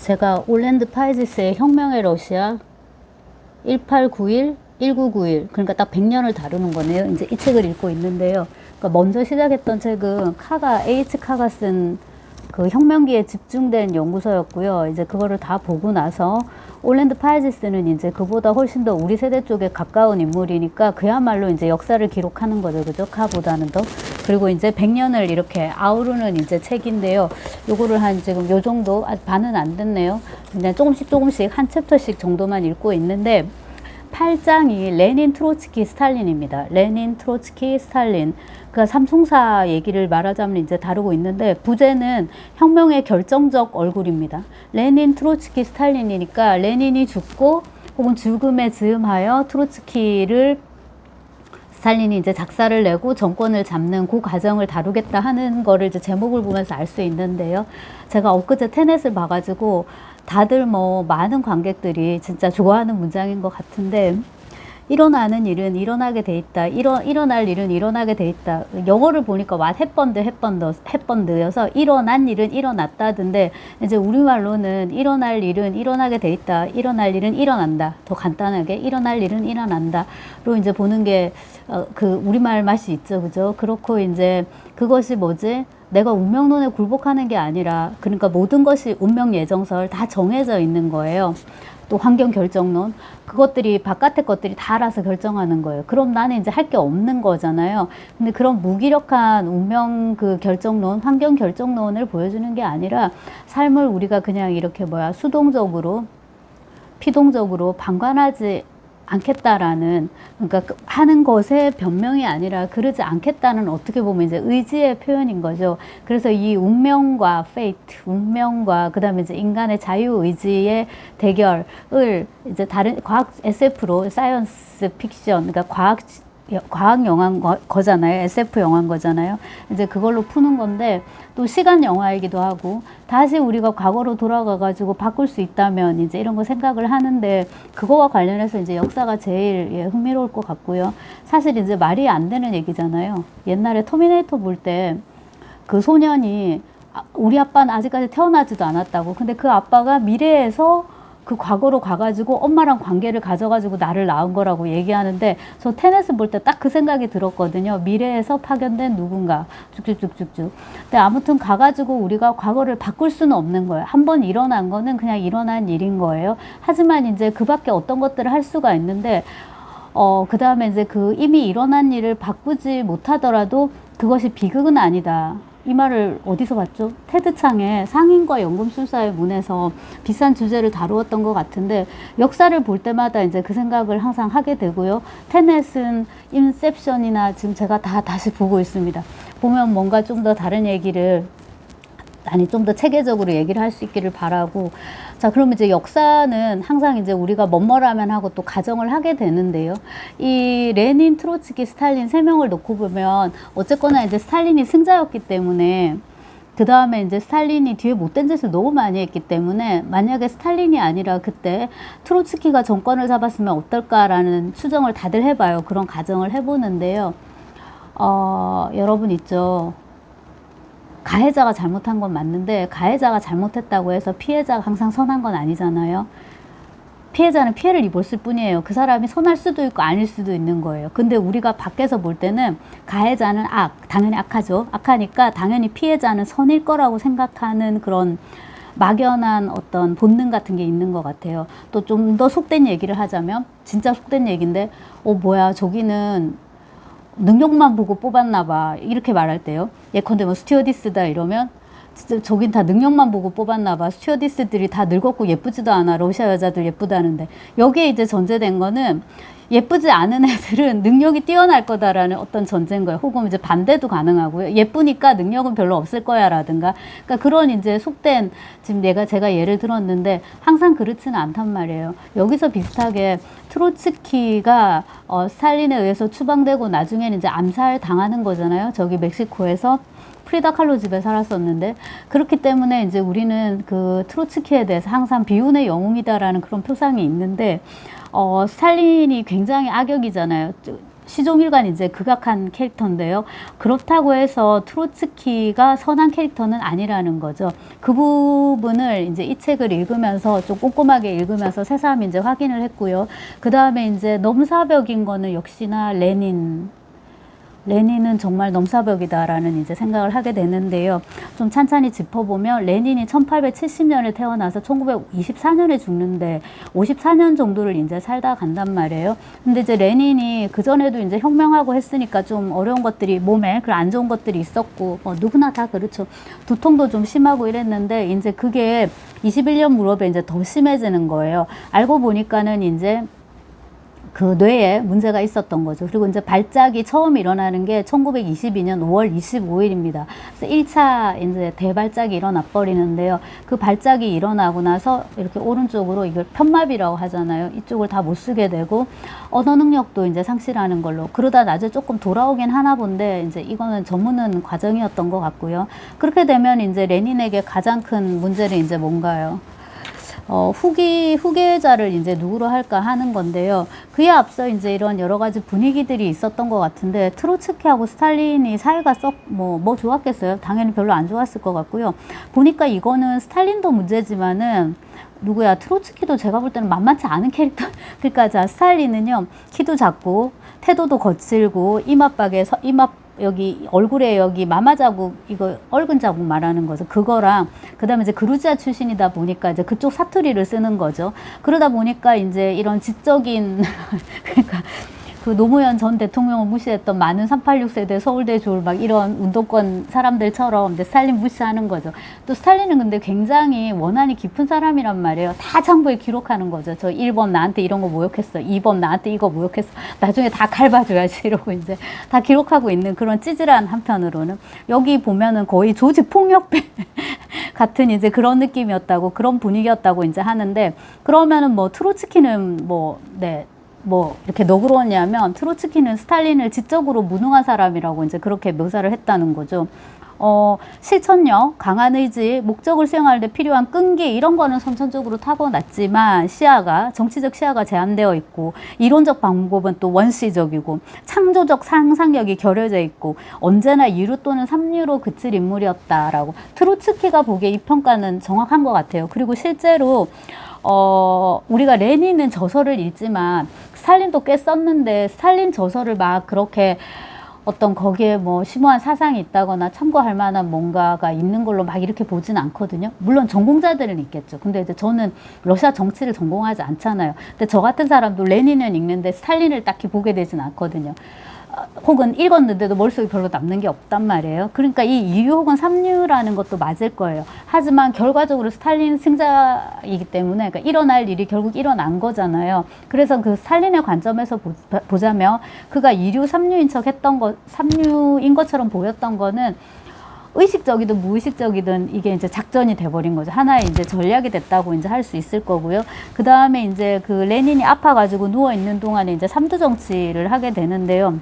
제가 올랜드 파이지스의 혁명의 러시아 1891, 1991 그러니까 딱 100년을 다루는 거네요. 이제 이 책을 읽고 있는데요. 그러니까 먼저 시작했던 책은 H. 카가 쓴 그 혁명기에 집중된 연구서였고요. 이제 그거를 다 보고 나서 올랜드 파이지스는 이제 그보다 훨씬 더 우리 세대 쪽에 가까운 인물이니까 그야말로 이제 역사를 기록하는 거죠. 그죠? 카보다는 더. 그리고 이제 100년을 이렇게 아우르는 이제 책인데요. 요거를 한 지금 요 정도, 아직 반은 안 됐네요. 그냥 조금씩 한 챕터씩 정도만 읽고 있는데 8장이 레닌, 트로츠키, 스탈린입니다. 레닌, 트로츠키, 스탈린. 그 삼총사 얘기를 말하자면 이제 다루고 있는데 부제는 혁명의 결정적 얼굴입니다. 레닌, 트로츠키, 스탈린이니까 레닌이 죽고 혹은 죽음에 즈음하여 트로츠키를 스탈린이 이제 작사를 내고 정권을 잡는 그 과정을 다루겠다 하는 거를 이제 제목을 보면서 알 수 있는데요. 제가 엊그제 테넷을 봐가지고 다들 뭐 많은 관객들이 진짜 좋아하는 문장인 것 같은데 일어나는 일은 일어나게 돼 있다. 일어날 일은 일어나게 돼 있다. 영어를 보니까 what happened여서 일어난 일은 일어났다던데 이제 우리말로는 일어날 일은 일어나게 돼 있다. 일어날 일은 일어난다. 더 간단하게 일어날 일은 일어난다로 이제 보는 게 그 우리말 맛이 있죠. 그죠? 그렇고 이제 그것이 뭐지? 내가 운명론에 굴복하는 게 아니라 그러니까 모든 것이 운명 예정설 다 정해져 있는 거예요. 또 환경 결정론 그것들이 바깥의 것들이 다 알아서 결정하는 거예요. 그럼 나는 이제 할 게 없는 거잖아요. 근데 그런 무기력한 운명 그 결정론, 환경 결정론을 보여주는 게 아니라 삶을 우리가 그냥 이렇게 수동적으로 피동적으로 방관하지 않겠다라는 그러니까 하는 것의 변명이 아니라 그러지 않겠다는 어떻게 보면 이제 의지의 표현인 거죠. 그래서 이 운명과 fate, 운명과 그다음에 이제 인간의 자유 의지의 대결을 이제 다른 과학 SF로 사이언스 픽션 그러니까 과학 영화인 거잖아요. SF 영화인 거잖아요. 이제 그걸로 푸는 건데 또 시간 영화이기도 하고 다시 우리가 과거로 돌아가 가지고 바꿀 수 있다면 이제 이런 거 생각을 하는데 그거와 관련해서 이제 역사가 제일 흥미로울 것 같고요. 사실 이제 말이 안 되는 얘기잖아요. 옛날에 터미네이터 볼 때 그 소년이 우리 아빠는 아직까지 태어나지도 않았다고. 근데 그 아빠가 미래에서 그 과거로 가가지고 엄마랑 관계를 가져가지고 나를 낳은 거라고 얘기하는데 저 테넷을 볼 때 딱 그 생각이 들었거든요. 미래에서 파견된 누군가 쭉쭉쭉쭉쭉. 근데 아무튼 가가지고 우리가 과거를 바꿀 수는 없는 거예요. 한번 일어난 거는 그냥 일어난 일인 거예요. 하지만 이제 그 밖에 어떤 것들을 할 수가 있는데 그 다음에 이제 그 이미 일어난 일을 바꾸지 못하더라도 그것이 비극은 아니다. 이 말을 어디서 봤죠? 테드창의 상인과 연금술사의 문에서 비싼 주제를 다루었던 것 같은데 역사를 볼 때마다 이제 그 생각을 항상 하게 되고요. 테넷은 인셉션이나 지금 제가 다 다시 보고 있습니다. 보면 뭔가 좀 더 다른 얘기를 좀 더 체계적으로 얘기를 할 수 있기를 바라고. 자, 그럼 이제 역사는 항상 이제 우리가 뭐뭐라면 하고 또 가정을 하게 되는데요. 이 레닌, 트로츠키, 스탈린 세 명을 놓고 보면 어쨌거나 이제 스탈린이 승자였기 때문에 그 다음에 이제 스탈린이 뒤에 못된 짓을 너무 많이 했기 때문에 만약에 스탈린이 아니라 그때 트로츠키가 정권을 잡았으면 어떨까라는 추정을 다들 해봐요. 그런 가정을 해보는데요. 여러분 있죠. 가해자가 잘못한 건 맞는데 가해자가 잘못했다고 해서 피해자가 항상 선한 건 아니잖아요. 피해자는 피해를 입었을 뿐이에요. 그 사람이 선할 수도 있고 아닐 수도 있는 거예요. 근데 우리가 밖에서 볼 때는 가해자는 당연히 악하죠. 악하니까 당연히 피해자는 선일 거라고 생각하는 그런 막연한 어떤 본능 같은 게 있는 것 같아요. 또 좀 더 속된 얘기를 하자면 진짜 속된 얘기인데 뭐야 저기는 능력만 보고 뽑았나 봐 이렇게 말할 때요. 예컨대 뭐 스튜어디스다 이러면 진짜 저긴 다 능력만 보고 뽑았나 봐. 스튜어디스들이 다 늙었고 예쁘지도 않아. 러시아 여자들 예쁘다는데 여기에 이제 전제된 거는 예쁘지 않은 애들은 능력이 뛰어날 거다라는 어떤 전제인 거예요. 혹은 이제 반대도 가능하고요. 예쁘니까 능력은 별로 없을 거야 라든가. 그러니까 그런 이제 속된 지금 제가 예를 들었는데 항상 그렇지는 않단 말이에요. 여기서 비슷하게 트로츠키가 스탈린에 의해서 추방되고 나중에는 이제 암살 당하는 거잖아요. 저기 멕시코에서. 프리다 칼로 집에 살았었는데 그렇기 때문에 이제 우리는 그 트로츠키에 대해서 항상 비운의 영웅이다라는 그런 표상이 있는데 스탈린이 굉장히 악역이잖아요. 시종일관 이제 극악한 캐릭터인데요. 그렇다고 해서 트로츠키가 선한 캐릭터는 아니라는 거죠. 그 부분을 이제 이 책을 읽으면서 좀 꼼꼼하게 읽으면서 새삼 이제 확인을 했고요. 그 다음에 이제 넘사벽인 거는 역시나 레닌은 정말 넘사벽이다라는 이제 생각을 하게 되는데요. 좀 찬찬히 짚어보면 레닌이 1870년에 태어나서 1924년에 죽는데 54년 정도를 이제 살다 간단 말이에요. 근데 이제 레닌이 그전에도 이제 혁명하고 했으니까 좀 어려운 것들이 몸에 그 안 좋은 것들이 있었고, 누구나 다 그렇죠. 두통도 좀 심하고 이랬는데 이제 그게 21년 무렵에 이제 더 심해지는 거예요. 알고 보니까는 이제 그 뇌에 문제가 있었던 거죠. 그리고 이제 발작이 처음 일어나는 게 1922년 5월 25일입니다. 그래서 1차 이제 대발작이 일어나 버리는데요. 그 발작이 일어나고 나서 이렇게 오른쪽으로 이걸 편마비라고 하잖아요. 이쪽을 다 못 쓰게 되고 언어 능력도 이제 상실하는 걸로. 그러다 나중에 조금 돌아오긴 하나 본데 이제 이거는 전무는 과정이었던 것 같고요. 그렇게 되면 이제 레닌에게 가장 큰 문제는 이제 뭔가요? 후계자를 이제 누구로 할까 하는 건데요. 그에 앞서 이제 이런 여러 가지 분위기들이 있었던 것 같은데, 트로츠키하고 스탈린이 사이가 뭐 좋았겠어요? 당연히 별로 안 좋았을 것 같고요. 보니까 이거는 스탈린도 문제지만은, 누구야? 트로츠키도 제가 볼 때는 만만치 않은 캐릭터. 그러니까 자, 스탈린은요, 키도 작고, 태도도 거칠고, 여기 얼굴에 여기 마마 자국, 이거 얼굴 자국 말하는 거죠. 그거랑 그다음에 이제 그루지아 출신이다 보니까 이제 그쪽 사투리를 쓰는 거죠. 그러다 보니까 이제 이런 지적인 그러니까 그 노무현 전 대통령을 무시했던 많은 386 세대 서울대 졸 막 이런 운동권 사람들처럼 이제 스탈린 무시하는 거죠. 또 스탈린은 근데 굉장히 원한이 깊은 사람이란 말이에요. 다 장부에 기록하는 거죠. 저 1번 나한테 이런 거 모욕했어. 2번 나한테 이거 모욕했어. 나중에 다 갈봐줘야지 이러고 이제 다 기록하고 있는 그런 찌질한 한편으로는 여기 보면은 거의 조직 폭력배 같은 이제 그런 느낌이었다고, 그런 분위기였다고 이제 하는데, 그러면은 뭐 트로츠키는 이렇게 너그러웠냐면, 트로츠키는 스탈린을 지적으로 무능한 사람이라고 이제 그렇게 묘사를 했다는 거죠. 실천력, 강한 의지, 목적을 수행하는 데 필요한 끈기, 이런 거는 선천적으로 타고났지만 정치적 시야가 제한되어 있고, 이론적 방법은 또 원시적이고, 창조적 상상력이 결여져 있고, 언제나 이류 또는 삼류로 그칠 인물이었다라고. 트로츠키가 보기에 이 평가는 정확한 것 같아요. 그리고 실제로 우리가 레닌은 저서를 읽지만 스탈린도 꽤 썼는데, 스탈린 저서를 막 그렇게 어떤 거기에 뭐 심오한 사상이 있다거나 참고할 만한 뭔가가 있는 걸로 막 이렇게 보진 않거든요. 물론 전공자들은 있겠죠. 근데 이제 저는 러시아 정치를 전공하지 않잖아요. 근데 저 같은 사람도 레닌은 읽는데 스탈린을 딱히 보게 되진 않거든요. 혹은 읽었는데도 머릿속에 별로 남는 게 없단 말이에요. 그러니까 이 이류 혹은 삼류라는 것도 맞을 거예요. 하지만 결과적으로 스탈린 승자이기 때문에, 그러니까 일어날 일이 결국 일어난 거잖아요. 그래서 그 스탈린의 관점에서 보자면 그가 이류 삼류인 척 했던 것, 삼류인 것처럼 보였던 거는 의식적이든 무의식적이든 이게 이제 작전이 돼버린 거죠. 하나의 이제 전략이 됐다고 이제 할 수 있을 거고요. 그 다음에 이제 그 레닌이 아파가지고 누워있는 동안에 이제 삼두 정치를 하게 되는데요.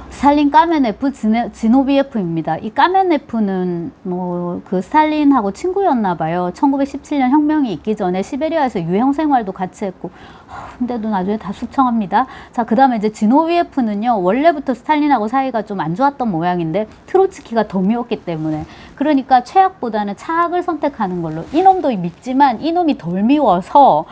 스탈린 까메네프, 지노비에프입니다. 이 까메네프는 뭐 그 스탈린하고 친구였나 봐요. 1917년 혁명이 있기 전에 시베리아에서 유형 생활도 같이 했고, 근데도 나중에 다 숙청합니다. 자, 그 다음에 이제 지노비에프는요, 원래부터 스탈린하고 사이가 좀 안 좋았던 모양인데 트로츠키가 더 미웠기 때문에, 그러니까 최악보다는 차악을 선택하는 걸로. 이놈도 믿지만 이놈이 덜 미워서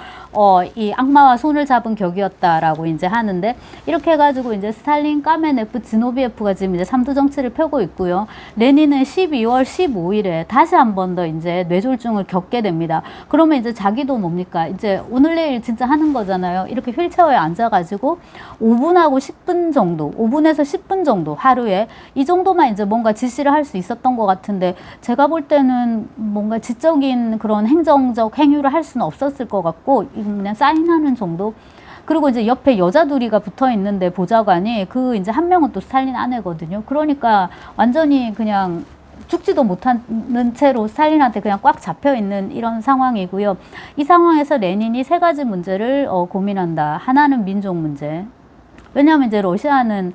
이 악마와 손을 잡은 격이었다라고 이제 하는데, 이렇게 해가지고 이제 스탈린, 까메네프, 지노비에프가 지금 이제 삼두 정치를 펴고 있고요. 레닌은 12월 15일에 다시 한 번 더 이제 뇌졸중을 겪게 됩니다. 그러면 이제 자기도 뭡니까? 이제 오늘 내일 진짜 하는 거잖아요. 이렇게 휠체어에 앉아가지고 5분하고 10분 정도, 5분에서 10분 정도 하루에 이 정도만 이제 뭔가 지시를 할 수 있었던 것 같은데, 제가 볼 때는 뭔가 지적인 그런 행정적 행위를 할 수는 없었을 것 같고, 그냥 사인하는 정도. 그리고 이제 옆에 여자 둘이가 붙어 있는데, 보좌관이, 그 이제 한 명은 또 스탈린 아내거든요. 그러니까 완전히 그냥 죽지도 못하는 채로 스탈린한테 그냥 꽉 잡혀 있는 이런 상황이고요. 이 상황에서 레닌이 세 가지 문제를 고민한다. 하나는 민족 문제. 왜냐하면 이제 러시아는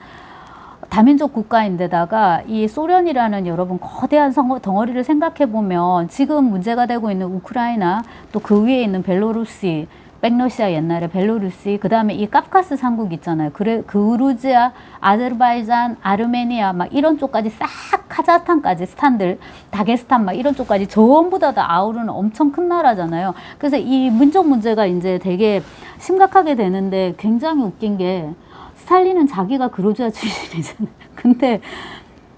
다민족 국가인데다가 이 소련이라는 여러분 거대한 덩어리를 생각해 보면 지금 문제가 되고 있는 우크라이나, 또 그 위에 있는 벨로루시 백러시아 옛날에 벨로루시, 그 다음에 이 카프카스 삼국 있잖아요. 그래, 그루지아, 아제르바이잔, 아르메니아 막 이런 쪽까지 싹 카자흐스탄까지 스탄들, 다게스탄 막 이런 쪽까지 전부 다 아우르는 엄청 큰 나라잖아요. 그래서 이 민족 문제가 이제 되게 심각하게 되는데 굉장히 웃긴 게 스탈린은 자기가 그루지아 출신이잖아요. 근데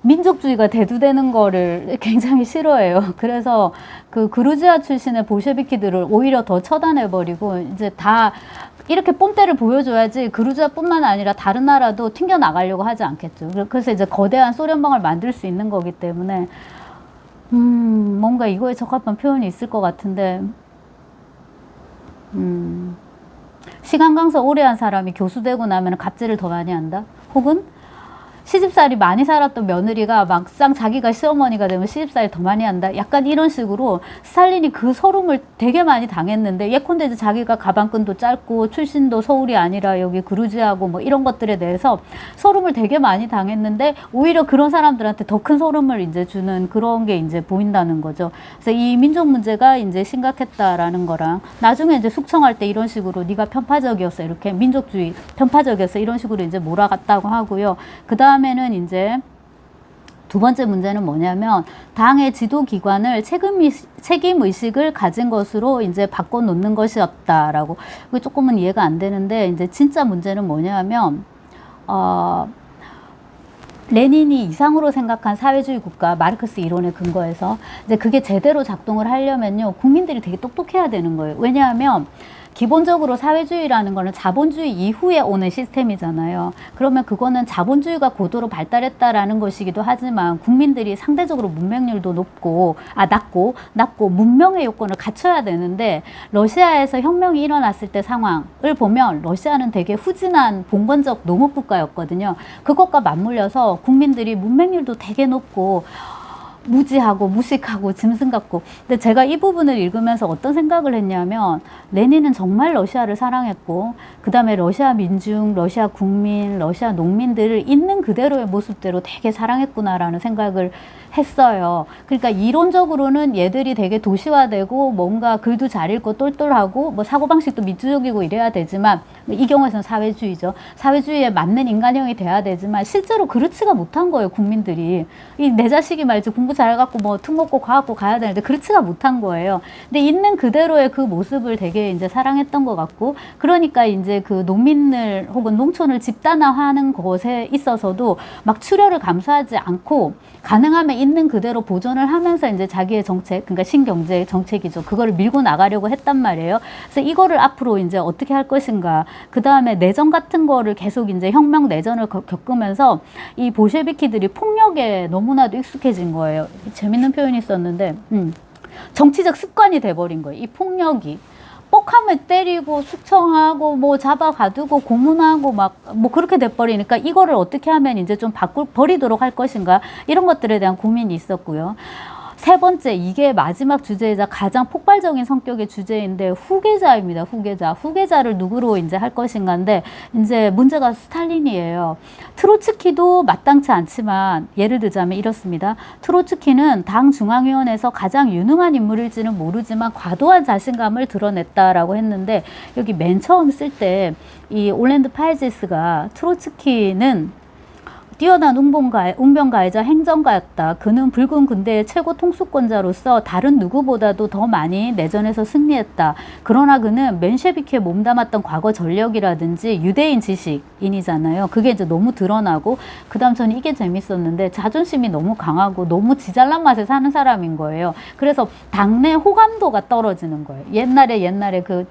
민족주의가 대두되는 거를 굉장히 싫어해요. 그래서 그 그루지아 출신의 볼셰비키들을 오히려 더 처단해버리고 이제 다 이렇게 뽐때를 보여줘야지 그루지아뿐만 아니라 다른 나라도 튕겨나가려고 하지 않겠죠. 그래서 이제 거대한 소련방을 만들 수 있는 거기 때문에 뭔가 이거에 적합한 표현이 있을 것 같은데 시간 강사 오래 한 사람이 교수 되고 나면 갑질을 더 많이 한다? 혹은 시집살이 많이 살았던 며느리가 막상 자기가 시어머니가 되면 시집살이 더 많이 한다. 약간 이런 식으로 스탈린이 그 서름을 되게 많이 당했는데 예컨대 이제 자기가 가방끈도 짧고 출신도 서울이 아니라 여기 그루지아고 뭐 이런 것들에 대해서 서름을 되게 많이 당했는데 오히려 그런 사람들한테 더 큰 서름을 이제 주는 그런 게 이제 보인다는 거죠. 그래서 이 민족 문제가 이제 심각했다라는 거랑 나중에 이제 숙청할 때 이런 식으로 네가 편파적이었어 이렇게 민족주의 편파적이었어 이런 식으로 이제 몰아갔다고 하고요. 그 다음에는 이제 두 번째 문제는 뭐냐면 당의 지도기관을 책임의식을 가진 것으로 이제 바꿔놓는 것이었다라고. 그게 조금은 이해가 안 되는데 이제 진짜 문제는 뭐냐면 레닌이 이상으로 생각한 사회주의 국가 마르크스 이론에 근거해서 이제 그게 제대로 작동을 하려면요 국민들이 되게 똑똑해야 되는 거예요. 왜냐하면 기본적으로 사회주의라는 거는 자본주의 이후에 오는 시스템이잖아요. 그러면 그거는 자본주의가 고도로 발달했다라는 것이기도 하지만 국민들이 상대적으로 문맹률도 낮고 문명의 요건을 갖춰야 되는데 러시아에서 혁명이 일어났을 때 상황을 보면 러시아는 되게 후진한 봉건적 농업국가였거든요. 그것과 맞물려서 국민들이 문맹률도 되게 높고 무지하고 무식하고 짐승 같고. 근데 제가 이 부분을 읽으면서 어떤 생각을 했냐면 레닌은 정말 러시아를 사랑했고 그 다음에 러시아 민중, 러시아 국민, 러시아 농민들을 있는 그대로의 모습대로 되게 사랑했구나라는 생각을 했어요. 그러니까 이론적으로는 얘들이 되게 도시화되고 뭔가 글도 잘 읽고 똘똘하고 뭐 사고방식도 민주적이고 이래야 되지만 이 경우에서는 사회주의죠. 사회주의에 맞는 인간형이 돼야 되지만 실제로 그렇지가 못한 거예요. 국민들이. 내 자식이 말이지 공부 잘해갖고 뭐 특목고 과학고 가야 되는데 그렇지가 못한 거예요. 근데 있는 그대로의 그 모습을 되게 이제 사랑했던 것 같고 그러니까 이제 그 농민을 혹은 농촌을 집단화하는 것에 있어서도 막 출혈을 감수하지 않고 가능하면 있는 그대로 보존을 하면서 이제 자기의 정책, 그러니까 신경제 정책이죠. 그거를 밀고 나가려고 했단 말이에요. 그래서 이거를 앞으로 이제 어떻게 할 것인가. 그 다음에 내전 같은 거를 계속 이제 혁명 내전을 겪으면서 이 볼셰비키들이 폭력에 너무나도 익숙해진 거예요. 재밌는 표현이 있었는데, 정치적 습관이 돼버린 거예요. 이 폭력이. 뻑하면 때리고 숙청하고 뭐 잡아가두고 고문하고 막 뭐 그렇게 돼버리니까 이거를 어떻게 하면 이제 좀 버리도록 할 것인가 이런 것들에 대한 고민이 있었고요. 세 번째, 이게 마지막 주제이자 가장 폭발적인 성격의 주제인데 후계자입니다. 후계자를 누구로 이제 할 것인가인데 이제 문제가 스탈린이에요. 트로츠키도 마땅치 않지만 예를 들자면 이렇습니다. 트로츠키는 당 중앙위원회에서 가장 유능한 인물일지는 모르지만 과도한 자신감을 드러냈다라고 했는데 여기 맨 처음 쓸 때 이 올랜드 파이지스가 트로츠키는 뛰어난 웅변가이자 행정가였다. 그는 붉은 군대의 최고 통수권자로서 다른 누구보다도 더 많이 내전에서 승리했다. 그러나 그는 맨셰비키에 몸담았던 과거 전력이라든지 유대인 지식인이잖아요. 그게 이제 너무 드러나고 그 다음 저는 이게 재밌었는데 자존심이 너무 강하고 너무 지잘난 맛에 사는 사람인 거예요. 그래서 당내 호감도가 떨어지는 거예요. 옛날에 그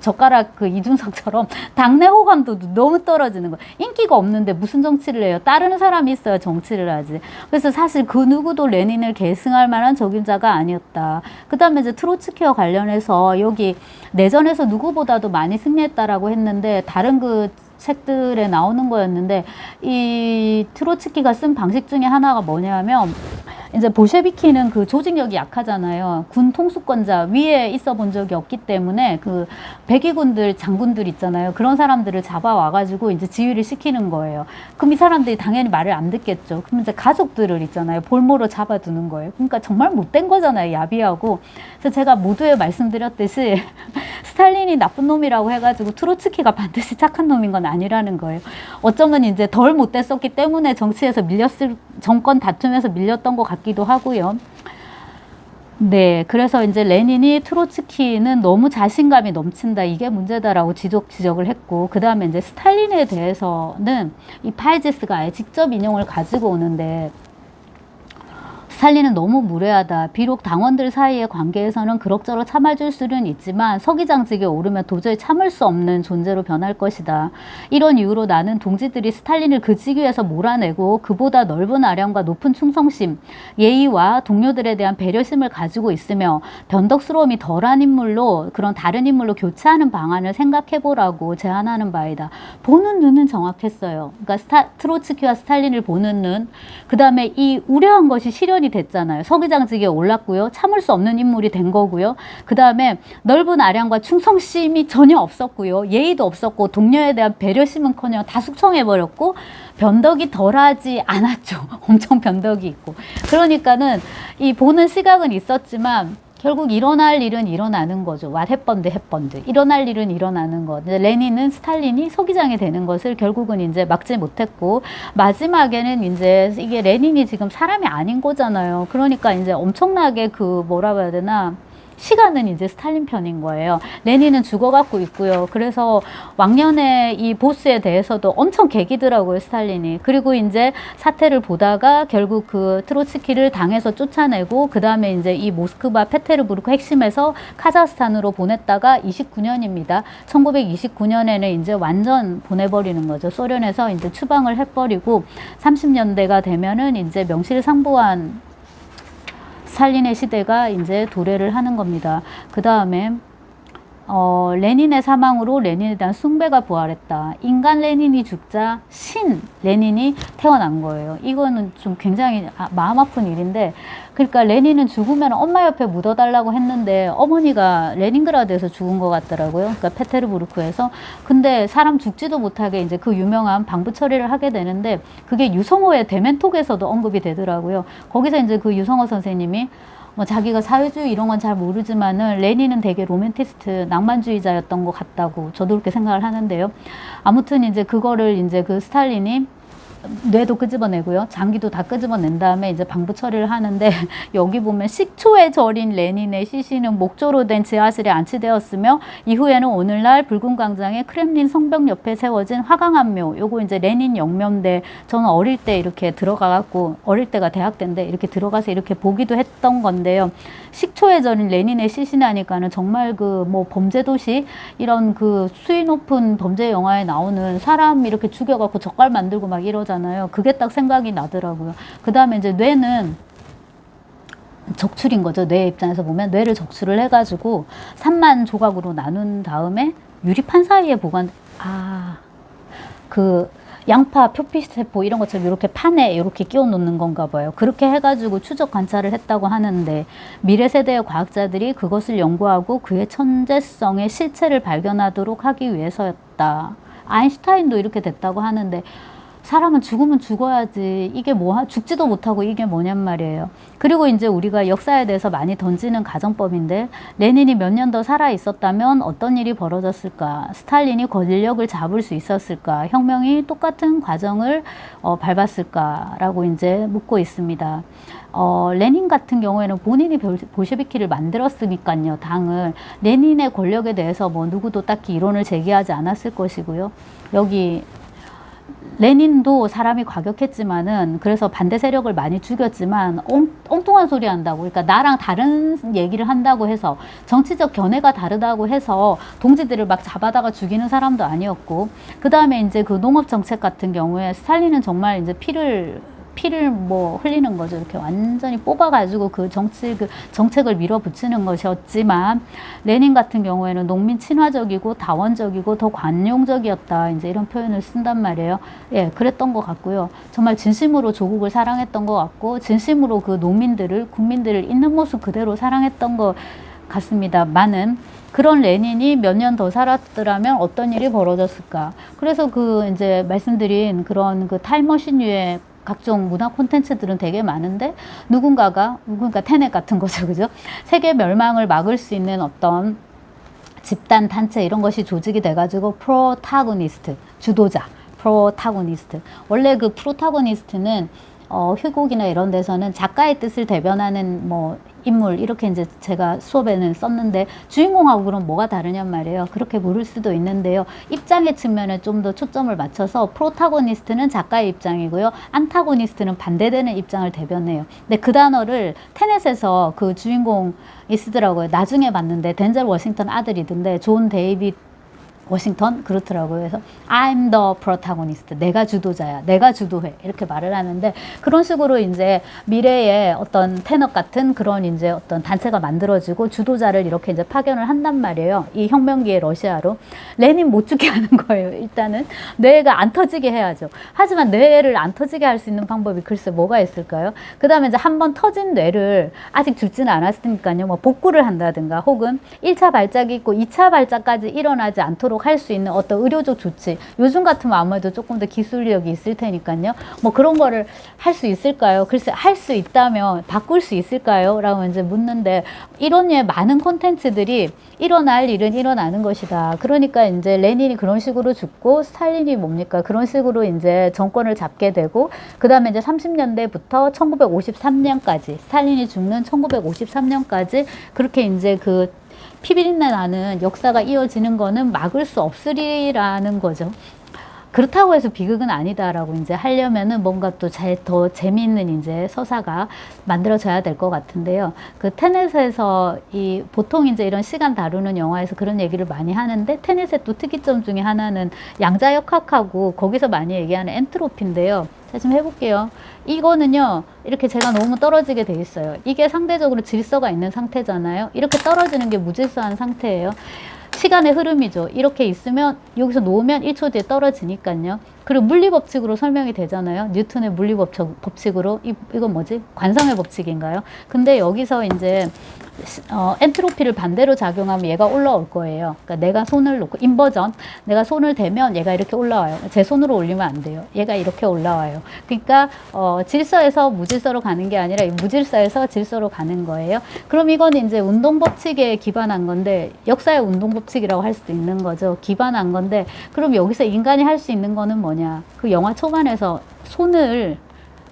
젓가락 그 이준석처럼 당내 호감도도 너무 떨어지는 거예요. 인기가 없는데 무슨 정치를 해요? 따르는 사람이 있어야 정치를 하지. 그래서 사실 그 누구도 레닌을 계승할 만한 적임자가 아니었다. 그 다음에 이제 트로츠키와 관련해서 여기 내전에서 누구보다도 많이 승리했다라고 했는데 다른 그 책들에 나오는 거였는데 이 트로츠키가 쓴 방식 중에 하나가 뭐냐면 이제 볼셰비키는 그 조직력이 약하잖아요. 군 통수권자 위에 있어 본 적이 없기 때문에 그 백위군들 장군들 있잖아요. 그런 사람들을 잡아와가지고 이제 지휘를 시키는 거예요. 그럼 이 사람들이 당연히 말을 안 듣겠죠. 그럼 이제 가족들을 있잖아요. 볼모로 잡아두는 거예요. 그러니까 정말 못된 거잖아요. 야비하고. 그래서 제가 모두에 말씀드렸듯이 스탈린이 나쁜 놈이라고 해가지고 트로츠키가 반드시 착한 놈인 건 아니라는 거예요. 어쩌면 이제 덜 못됐었기 때문에 정치에서 정권 다툼에서 밀렸던 것 같기도 하고요. 네, 그래서 이제 레닌이 트로츠키는 너무 자신감이 넘친다, 이게 문제다라고 지적을 했고, 그 다음에 이제 스탈린에 대해서는 이 파이제스가 아예 직접 인용을 가지고 오는데, 스탈린은 너무 무례하다. 비록 당원들 사이의 관계에서는 그럭저럭 참아줄 수는 있지만 서기장직에 오르면 도저히 참을 수 없는 존재로 변할 것이다. 이런 이유로 나는 동지들이 스탈린을 그 직위에서 몰아내고 그보다 넓은 아량과 높은 충성심, 예의와 동료들에 대한 배려심을 가지고 있으며 변덕스러움이 덜한 인물로, 그런 다른 인물로 교체하는 방안을 생각해보라고 제안하는 바이다. 보는 눈은 정확했어요. 그러니까 트로츠키와 스탈린을 보는 눈, 그 다음에 이 우려한 것이 실현이 됐잖아요. 서기장직에 올랐고요. 참을 수 없는 인물이 된 거고요. 그 다음에 넓은 아량과 충성심이 전혀 없었고요. 예의도 없었고 동료에 대한 배려심은커녕 다 숙청해버렸고 변덕이 덜하지 않았죠. 엄청 변덕이 있고. 그러니까는 이 보는 시각은 있었지만 결국 일어날 일은 일어나는 거죠. 왓 햇번드 햇번드. 일어날 일은 일어나는 것. 레닌은 스탈린이 서기장이 되는 것을 결국은 이제 막지 못했고, 마지막에는 이제 이게 레닌이 지금 사람이 아닌 거잖아요. 그러니까 이제 엄청나게 그 뭐라고 해야 되나, 시간은 이제 스탈린 편인 거예요. 레닌은 죽어갖고 있고요. 그래서 왕년에 이 보스에 대해서도 엄청 개기더라고요, 스탈린이. 그리고 이제 사태를 보다가 결국 그 트로츠키를 당에서 쫓아내고, 그 다음에 이제 이 모스크바, 페테르부르크 핵심에서 카자흐스탄으로 보냈다가 29년입니다. 1929년에는 이제 완전 보내버리는 거죠. 소련에서 이제 추방을 해버리고, 30년대가 되면은 이제 명실상부한 스탈린의 시대가 이제 도래를 하는 겁니다. 그 다음에 레닌의 사망으로 레닌에 대한 숭배가 부활했다. 인간 레닌이 죽자 신 레닌이 태어난 거예요. 이거는 좀 굉장히 마음 아픈 일인데, 그러니까 레닌은 죽으면 엄마 옆에 묻어달라고 했는데 어머니가 레닌그라드에서 죽은 것 같더라고요. 그러니까 페테르부르크에서. 근데 사람 죽지도 못하게 이제 그 유명한 방부 처리를 하게 되는데, 그게 유성호의 대멘톡에서도 언급이 되더라고요. 거기서 이제 그 유성호 선생님이 뭐 자기가 사회주의 이런 건 잘 모르지만은 레닌은 되게 로맨티스트, 낭만주의자였던 것 같다고 저도 그렇게 생각을 하는데요. 아무튼 이제 그거를 이제 그 스탈린이 뇌도 끄집어내고요. 장기도 다 끄집어낸 다음에 이제 방부 처리를 하는데, 여기 보면 식초에 절인 레닌의 시신은 목조로 된 지하실에 안치되었으며 이후에는 오늘날 붉은 광장의 크렘린 성벽 옆에 세워진 화강암묘, 요거 이제 레닌 영묘인데 저는 어릴 때 이렇게 들어가갖고, 어릴 때가 대학 때인데 이렇게 들어가서 이렇게 보기도 했던 건데요. 식초에 절인 레닌의 시신하니까는 정말 그 뭐 범죄도시 이런 그 수위 높은 범죄 영화에 나오는 사람 이렇게 죽여갖고 젓갈 만들고 막 이러잖아요. 그게 딱 생각이 나더라고요. 그 다음에 이제 뇌는 적출인 거죠. 뇌 입장에서 보면 뇌를 적출을 해가지고 3만 조각으로 나눈 다음에 유리판 사이에 그 양파, 표피세포 이런 것처럼 이렇게 판에 이렇게 끼워 놓는 건가 봐요. 그렇게 해가지고 추적 관찰을 했다고 하는데, 미래 세대의 과학자들이 그것을 연구하고 그의 천재성의 실체를 발견하도록 하기 위해서였다. 아인슈타인도 이렇게 됐다고 하는데, 사람은 죽으면 죽어야지. 이게 죽지도 못하고 이게 뭐냔 말이에요. 그리고 이제 우리가 역사에 대해서 많이 던지는 가정법인데, 레닌이 몇 년 더 살아 있었다면 어떤 일이 벌어졌을까? 스탈린이 권력을 잡을 수 있었을까? 혁명이 똑같은 과정을 밟았을까라고 이제 묻고 있습니다. 레닌 같은 경우에는 본인이 볼셰비키를 만들었으니까요, 당을. 레닌의 권력에 대해서 뭐 누구도 딱히 이론을 제기하지 않았을 것이고요. 여기 레닌도 사람이 과격했지만은, 그래서 반대 세력을 많이 죽였지만 엉뚱한 소리 한다고, 그러니까 나랑 다른 얘기를 한다고 해서, 정치적 견해가 다르다고 해서 동지들을 막 잡아다가 죽이는 사람도 아니었고, 그 다음에 이제 그 농업 정책 같은 경우에 스탈린은 정말 이제 피를 뭐 흘리는 거죠. 이렇게 완전히 뽑아가지고 그 정책을 밀어붙이는 것이었지만, 레닌 같은 경우에는 농민 친화적이고 다원적이고 더 관용적이었다, 이제 이런 표현을 쓴단 말이에요. 예, 그랬던 것 같고요. 정말 진심으로 조국을 사랑했던 것 같고, 진심으로 그 국민들을 있는 모습 그대로 사랑했던 것 같습니다만은, 그런 레닌이 몇 년 더 살았더라면 어떤 일이 벌어졌을까? 그래서 그 이제 말씀드린 그런 그 타임머신류의 각종 문화 콘텐츠들은 되게 많은데, 누군가 테넷 같은 거죠, 그죠? 세계 멸망을 막을 수 있는 어떤 집단, 단체 이런 것이 조직이 돼가지고 프로타고니스트, 주도자, 프로타고니스트. 원래 그 프로타고니스트는 희곡이나 이런 데서는 작가의 뜻을 대변하는 뭐 인물 이렇게 이제 제가 수업에는 썼는데 주인공하고 그럼 뭐가 다르냔 말이에요. 그렇게 물을 수도 있는데요. 입장의 측면에 좀 더 초점을 맞춰서 프로타고니스트는 작가의 입장이고요. 안타고니스트는 반대되는 입장을 대변해요. 근데 그 단어를 테넷에서 그 주인공이 쓰더라고요. 나중에 봤는데 덴젤 워싱턴 아들이던데 존 데이빗 워싱턴 그렇더라고요. 그래서 I'm the protagonist. 내가 주도자야. 내가 주도해. 이렇게 말을 하는데 그런 식으로 이제 미래의 어떤 테너 같은 그런 이제 어떤 단체가 만들어지고 주도자를 이렇게 이제 파견을 한단 말이에요. 이 혁명기의 러시아로. 레닌 못 죽게 하는 거예요. 일단은 뇌가 안 터지게 해야죠. 하지만 뇌를 안 터지게 할 수 있는 방법이 글쎄 뭐가 있을까요? 그 다음에 이제 한번 터진 뇌를 아직 죽지는 않았으니까요. 뭐 복구를 한다든가 혹은 1차 발작이 있고 2차 발작까지 일어나지 않도록 할 수 있는 어떤 의료적 조치. 요즘 같으면 아무래도 조금 더 기술력이 있을 테니까요. 뭐 그런 거를 할 수 있을까요? 글쎄 할 수 있다면 바꿀 수 있을까요? 라고 이제 묻는데 이런 류의 많은 콘텐츠들이 일어날 일은 일어나는 것이다. 그러니까 이제 레닌이 그런 식으로 죽고 스탈린이 뭡니까? 그런 식으로 이제 정권을 잡게 되고 그 다음에 이제 30년대부터 1953년까지 스탈린이 죽는 1953년까지 그렇게 이제 그 피비린내 나는 역사가 이어지는 거는 막을 수 없으리라는 거죠. 그렇다고 해서 비극은 아니다라고 이제 하려면은 뭔가 또 더 재미있는 이제 서사가 만들어져야 될 것 같은데요. 그 테넷에서 보통 이제 이런 시간 다루는 영화에서 그런 얘기를 많이 하는데 테넷의 또 특이점 중에 하나는 양자역학하고 거기서 많이 얘기하는 엔트로피인데요. 자, 좀 해볼게요. 이거는요, 이렇게 제가 너무 떨어지게 돼 있어요. 이게 상대적으로 질서가 있는 상태잖아요. 이렇게 떨어지는 게 무질서한 상태예요. 시간의 흐름이죠. 이렇게 있으면 여기서 놓으면 1초 뒤에 떨어지니까요. 그리고 물리법칙으로 설명이 되잖아요. 뉴턴의 물리법칙으로 이건 뭐지? 관성의 법칙인가요? 근데 여기서 이제 엔트로피를 반대로 작용하면 얘가 올라올 거예요. 그러니까 내가 손을 놓고 인버전, 내가 손을 대면 얘가 이렇게 올라와요. 제 손으로 올리면 안 돼요. 얘가 이렇게 올라와요. 그러니까 질서에서 무질서로 가는 게 아니라 무질서에서 질서로 가는 거예요. 그럼 이건 이제 운동법칙에 기반한 건데 역사의 운동법칙이라고 할 수도 있는 거죠. 기반한 건데 그럼 여기서 인간이 할 수 있는 거는 뭐냐? 그 영화 초반에서 손을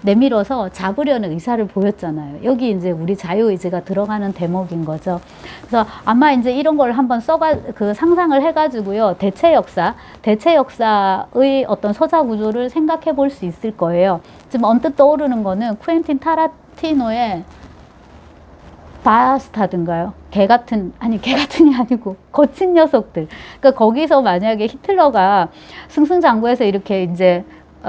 내밀어서 잡으려는 의사를 보였잖아요. 여기 이제 우리 자유의지가 들어가는 대목인 거죠. 그래서 아마 이제 이런 걸 한번 상상을 해가지고요. 대체 역사의 어떤 서사 구조를 생각해 볼 수 있을 거예요. 지금 언뜻 떠오르는 거는 쿠엔틴 타란티노의 바스타드인가요? 개 같은이 아니고 거친 녀석들. 그러니까 거기서 만약에 히틀러가 승승장구해서 이렇게 이제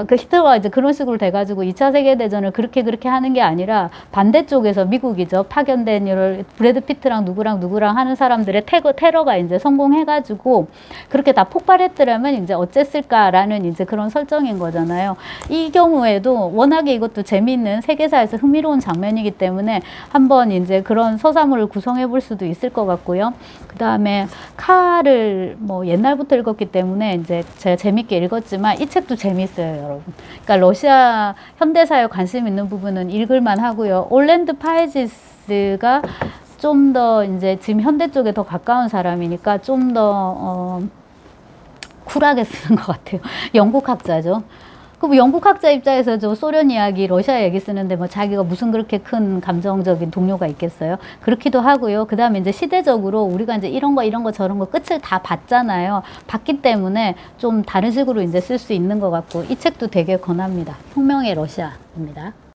그 히틀러가 이제 그런 식으로 돼가지고 2차 세계대전을 그렇게 하는 게 아니라 반대쪽에서 미국이죠. 파견된 브래드 피트랑 누구랑 하는 사람들의 테러가 이제 성공해가지고 그렇게 다 폭발했더라면 이제 어쨌을까라는 이제 그런 설정인 거잖아요. 이 경우에도 워낙에 이것도 재미있는 세계사에서 흥미로운 장면이기 때문에 한번 이제 그런 서사물을 구성해 볼 수도 있을 것 같고요. 그 다음에 카를 뭐 옛날부터 읽었기 때문에 이제 제가 재밌게 읽었지만 이 책도 재밌어요. 여러분. 그러니까 러시아 현대사에 관심 있는 부분은 읽을만 하고요. 올랜드 파이지스가 좀 더 이제 지금 현대 쪽에 더 가까운 사람이니까 좀 더 쿨하게 쓰는 것 같아요. 영국 학자죠. 그 영국 학자 입장에서 저 소련 이야기, 러시아 얘기 쓰는데 뭐 자기가 무슨 그렇게 큰 감정적인 동료가 있겠어요? 그렇기도 하고요. 그 다음에 이제 시대적으로 우리가 이제 이런 거 저런 거 끝을 다 봤잖아요. 봤기 때문에 좀 다른 식으로 이제 쓸 수 있는 것 같고 이 책도 되게 권합니다. 혁명의 러시아입니다.